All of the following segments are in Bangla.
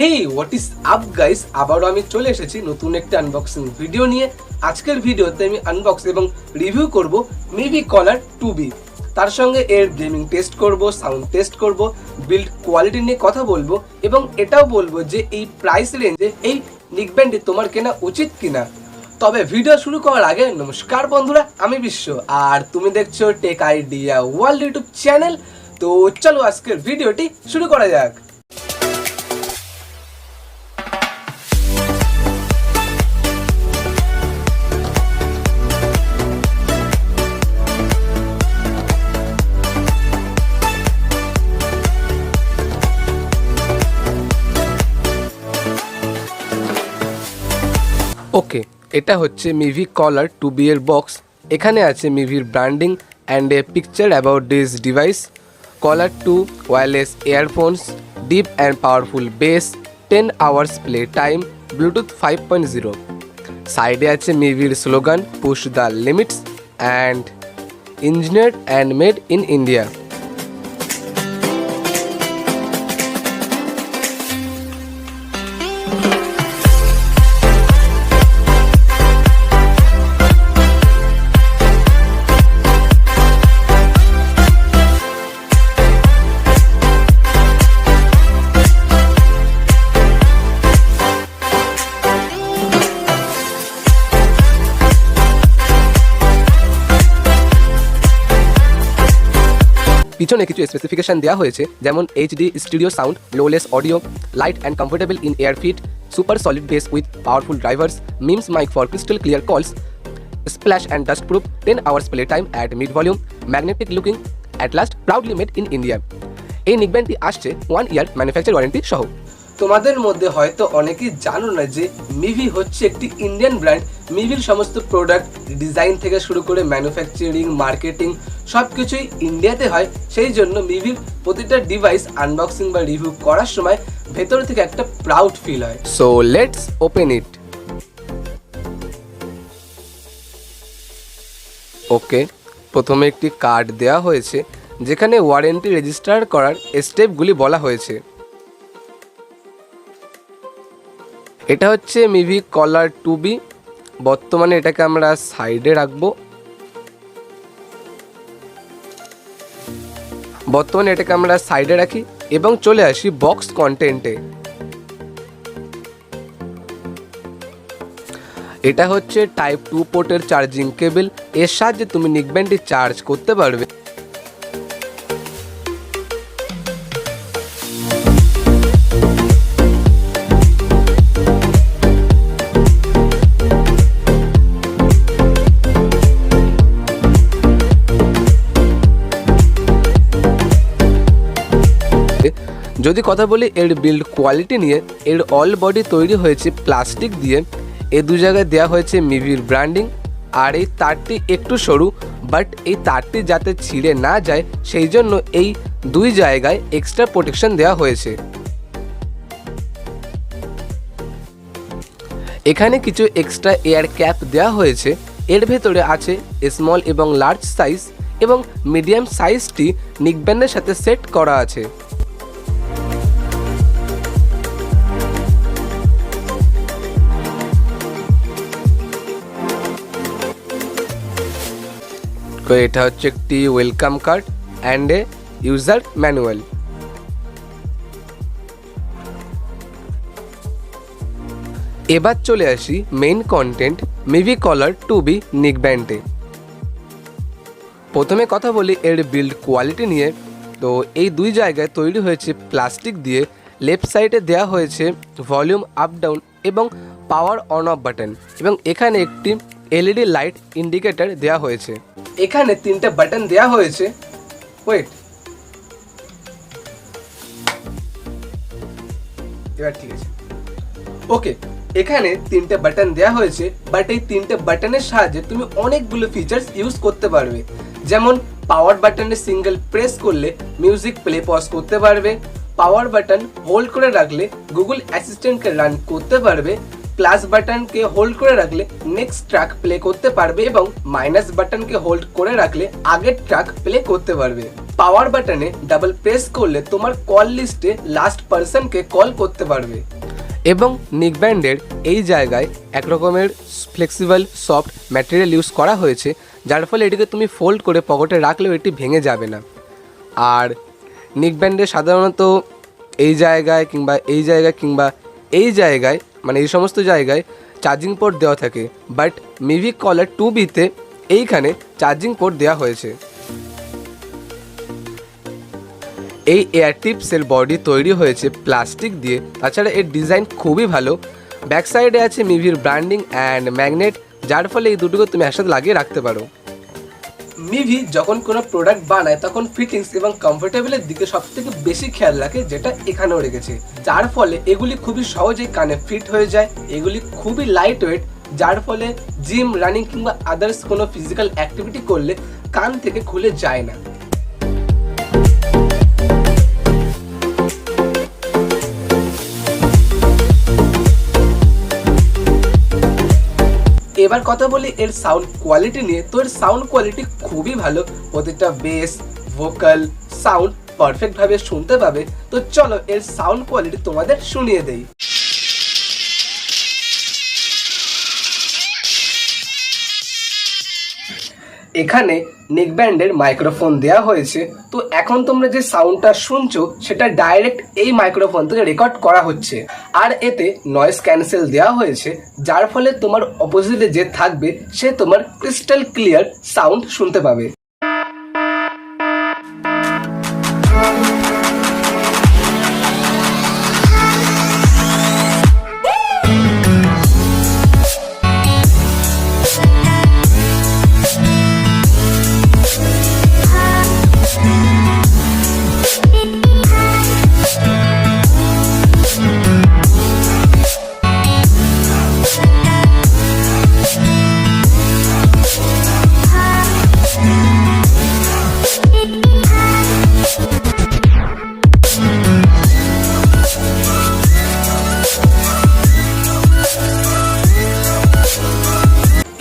Hey what is up guys, আবারও আমি চলে এসেছি নতুন একটা আনবক্সিং ভিডিও নিয়ে। আজকের ভিডিওতে আমি আনবক্স এবং রিভিউ করব মিভি কলার 2B। তার সঙ্গে এর গেমিং টেস্ট করব, সাউন্ড টেস্ট করব, বিল্ড কোয়ালিটি নিয়ে কথা বলবো এবং এটাও বলবো যে এই প্রাইস রেঞ্জে এই নেকব্যান্ডটি তোমার কেনা উচিত কিনা। তবে ভিডিও শুরু করার আগে নমস্কার বন্ধুরা, আমি বিশ্ব আর তুমি দেখছো tech idea world YouTube channel. তো চলো আজকের ভিডিওটি শুরু করা যাক। ওকে, এটা হচ্ছে মিভি কলার 2B এর বক্স। এখানে আছে মিভির branding and a picture about this device. Collar 2 wireless earphones, deep and powerful bass, 10 hours play time, Bluetooth 5.0। সাইডে আছে মিভির slogan push the limits and engineered and made in India. পিছনে কিছু স্পেসিফিকেশন দেওয়া হয়েছে, যেমন HD studio sound, lossless audio, light and comfortable in air fit, super solid bass with powerful drivers, MEMS mic for crystal clear calls, splash and dust proof, 10 hours play time at mid volume, magnetic looking, at last proudly made in India। এই নেকব্যান্ডটি আসছে 1 ইয়ার ম্যানুফ্যাকচার ওয়ারেন্টি সহ। তোমাদের মধ্যে হয়তো অনেকেই জানো না যে মিভি হচ্ছে একটি ইন্ডিয়ান ব্র্যান্ড। মিভির সমস্ত প্রোডাক্ট ডিজাইন থেকে শুরু করে ম্যানুফ্যাকচারিং, মার্কেটিং সব কিছুই ইন্ডিয়াতে হয়। সেই জন্য মিভির প্রতিটা ডিভাইস আনবক্সিং বা রিভিউ করার সময় ভেতর থেকে একটা প্রাউড ফিল হয়। So let's open it. Okay, প্রথমে একটি কার্ড দেওয়া হয়েছে যেখানে ওয়ারেন্টি রেজিস্টার করার স্টেপগুলি বলা হয়েছে। এটা হচ্ছে মিভি কলার 2B। বর্তমানে এটাকে আমরা সাইডে রাখবো। রাখি এবং চলে আসি বক্স কন্টেন্টে। এটা হচ্ছে টাইপ 2 পোর্টের চার্জিং কেবল। এর সাহায্যে তুমি নেকব্যান্ডটি চার্জ করতে পারবে। যদি কথা বলি এর বিল্ড কোয়ালিটি নিয়ে, এর অল বডি তৈরি হয়েছে প্লাস্টিক দিয়ে। এই দু জায়গায় দেওয়া হয়েছে মিভির ব্র্যান্ডিং। আর এই তারটি একটু সরু, বাট এই তারটি যাতে ছিঁড়ে না যায় সেই জন্য এই দুই জায়গায় এক্সট্রা প্রোটেকশন দেওয়া হয়েছে। এখানে কিছু এক্সট্রা এয়ার ক্যাপ দেওয়া হয়েছে। এর ভেতরে আছে স্মল এবং লার্জ সাইজ এবং মিডিয়াম সাইজটি নেকব্যান্ডের সাথে সেট করা আছে। তো এটা হচ্ছে একটি welcome card and a user manual. এবার চলে আসি মেইন কন্টেন্ট মিভি কলার 2B নেকব্যান্ডে। প্রথমে কথা বলি এর বিল্ড কোয়ালিটি নিয়ে। তো এই দুই জায়গায় তৈরি হয়েছে প্লাস্টিক দিয়ে। লেফট সাইডে দেওয়া হয়েছে ভলিউম আপ ডাউন এবং পাওয়ার অন অফ বাটন এবং এখানে একটি এলইডি লাইট ইন্ডিকেটর দেওয়া হয়েছে। এখানে 3টে বাটন দেওয়া হয়েছে। এবার ঠিক আছে। ওকে, এখানে 3টে বাটন দেওয়া হয়েছে, বাট এই 3টে বাটনের সাহায্যে তুমি অনেকগুলো ফিচার্স ইউজ করতে পারবে। যেমন পাওয়ার বাটনে সিঙ্গেল প্রেস করলে মিউজিক প্লে পজ করতে পারবে। পাওয়ার বাটন হোল্ড করে রাখলে গুগল অ্যাসিস্ট্যান্টকে রান করতে পারবে। প্লাস বাটনকে হোল্ড করে রাখলে নেক্সট ট্র্যাক প্লে করতে পারবে এবং মাইনাস বাটনকে হোল্ড করে রাখলে আগের ট্র্যাক প্লে করতে পারবে। পাওয়ার বাটনে ডাবল প্রেস করলে তোমার কল লিস্টে লাস্ট পারসনকে কল করতে পারবে। এবং নেকব্যান্ডের এই জায়গায় এক রকমের ফ্লেক্সিবল সফট ম্যাটেরিয়াল ইউজ করা হয়েছে, যার ফলে এটিকে তুমি ফোল্ড করে পকেটে রাখলেও এটি ভেঙে যাবে না। আর নেকব্যান্ডে সাধারণত এই জায়গায় কিংবা এই জায়গায় কিংবা এই জায়গায় মানে এই সমস্ত জায়গায় চার্জিং পোর্ট দেওয়া থাকে, বাট মিভি কলার 2B-তে এইখানে চার্জিং পোর্ট দেওয়া হয়েছে। এই এয়ার টিপসের বডি তৈরি হয়েছে প্লাস্টিক দিয়ে, তাছাড়া এর ডিজাইন খুবই ভালো। ব্যাক সাইডে আছে মিভির ব্র্যান্ডিং অ্যান্ড ম্যাগনেট, যার ফলে এই দুটোকে তুমি একসাথে লাগিয়ে রাখতে পারো। মিভি যখন কোনো প্রোডাক্ট বানায় তখন ফিটিংস এবং কমফোর্টেবলের দিকে সবথেকে বেশি খেয়াল রাখে, যেটা এখানেও রেখেছে, যার ফলে এগুলি খুবই সহজেই কানে ফিট হয়ে যায়। এগুলি খুবই লাইট ওয়েট, যার ফলে জিম, রানিং কিংবা আদার্স কোনো ফিজিক্যাল অ্যাক্টিভিটি করলে কান থেকে খুলে যায় না। এবার কথা বলি এর সাউন্ড কোয়ালিটি নিয়ে। তো এর সাউন্ড কোয়ালিটি খুবই ভালো, প্রতিটা বেস, ভোকাল, সাউন্ড পারফেক্ট ভাবে শুনতে পাবে। তো চলো এর সাউন্ড কোয়ালিটি তোমাদের শুনিয়ে দেই। এখানে নেকব্যান্ডের মাইক্রোফোন দেওয়া হয়েছে। তো এখন তোমরা যে সাউন্ডটা শুনছো সেটা ডাইরেক্ট এই মাইক্রোফোন থেকে রেকর্ড করা হচ্ছে। আর এতে নয়েজ ক্যান্সেল দেওয়া হয়েছে, যার ফলে তোমার অপোজিটে যে থাকবে সে তোমার ক্রিস্টাল ক্লিয়ার সাউন্ড শুনতে পাবে।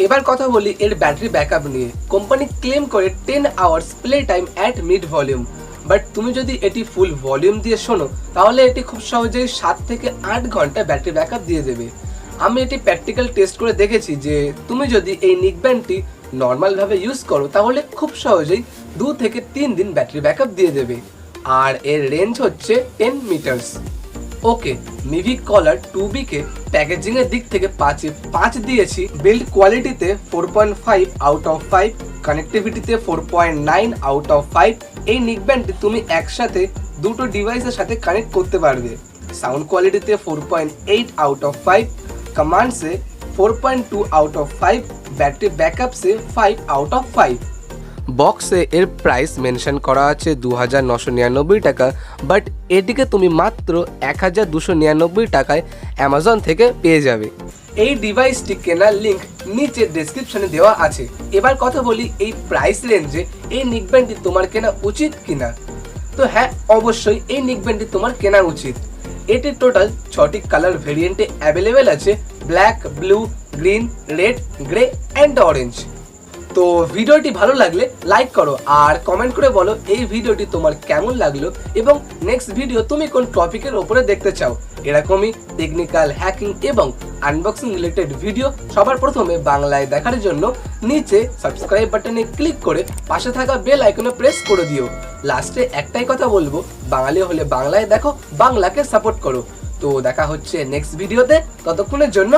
এবার কথা বলি এর ব্যাটারি ব্যাকআপ নিয়ে। কোম্পানি ক্লেম করে 10 hours play time at mid volume, but তুমি যদি এটি ফুল ভলিউম দিয়ে শোনো তাহলে এটি খুব সহজেই 7 থেকে 8 ঘন্টা ব্যাটারি ব্যাকআপ দিয়ে দেবে। আমি এটি প্র্যাকটিক্যাল টেস্ট করে দেখেছি যে তুমি যদি এই নেকব্যান্ডটি নর্মালভাবে ইউজ করো তাহলে খুব সহজেই 2 থেকে 3 দিন ব্যাটারি ব্যাকআপ দিয়ে দেবে। আর এর রেঞ্জ হচ্ছে 10 মিটার্স। ওকে, মিভি কলার 2B-কে প্যাকেজিং এর দিক থেকে 5-এ 5 দিয়েছি, বিল্ড কোয়ালিটিতে 4.5 আউট অফ 5, কানেক্টিভিটিতে 4.9 আউট অফ 5। এই নেকব্যান্ডটি তুমি একসাথে দুটো ডিভাইসের সাথে কানেক্ট করতে পারবে। সাউন্ড কোয়ালিটিতে 4.8 আউট অফ 5, কমান্ডসে 4.2 আউট অফ 5, ব্যাটারি ব্যাকআপসে 5 আউট অফ 5। বক্সে এর প্রাইস মেনশন করা আছে 2999 টাকা, বাট এটিকে তুমি মাত্র 1299 টাকায় অ্যামাজন থেকে পেয়ে যাবে। এই ডিভাইসটি কেনার লিঙ্ক নিচে ডেসক্রিপশনে দেওয়া আছে। এবার কথা বলি এই প্রাইস রেঞ্জে এই নেকব্যান্ডটি তোমার কেনা উচিত কিনা। তো হ্যাঁ, অবশ্যই এই নেকব্যান্ডটি তোমার কেনা উচিত। এটির টোটাল 6টি কালার ভেরিয়েন্টে অ্যাভেলেবেল আছে, black, blue, green, red, grey and orange. তো ভিডিওটি ভালো লাগলে লাইক করো আর কমেন্ট করে বলো এই ভিডিওটি তোমার কেমন লাগলো এবং নেক্সট ভিডিও তুমি কোন টপিকের উপরে দেখতে চাও। এরকমই টেকনিক্যাল, হ্যাকিং এবং আনবক্সিং রিলেটেড ভিডিও সবার প্রথমে বাংলায় দেখার জন্য নিচে সাবস্ক্রাইব বাটনে ক্লিক করে পাশে থাকা বেল আইকনে প্রেস করে দিও। লাস্টে একটাই কথা বলবো, বাঙালি হলে বাংলায় দেখো, বাংলাকে সাপোর্ট করো। তো দেখা হচ্ছে নেক্সট ভিডিওতে, ততক্ষণের জন্য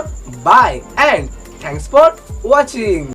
bye and thanks for watching.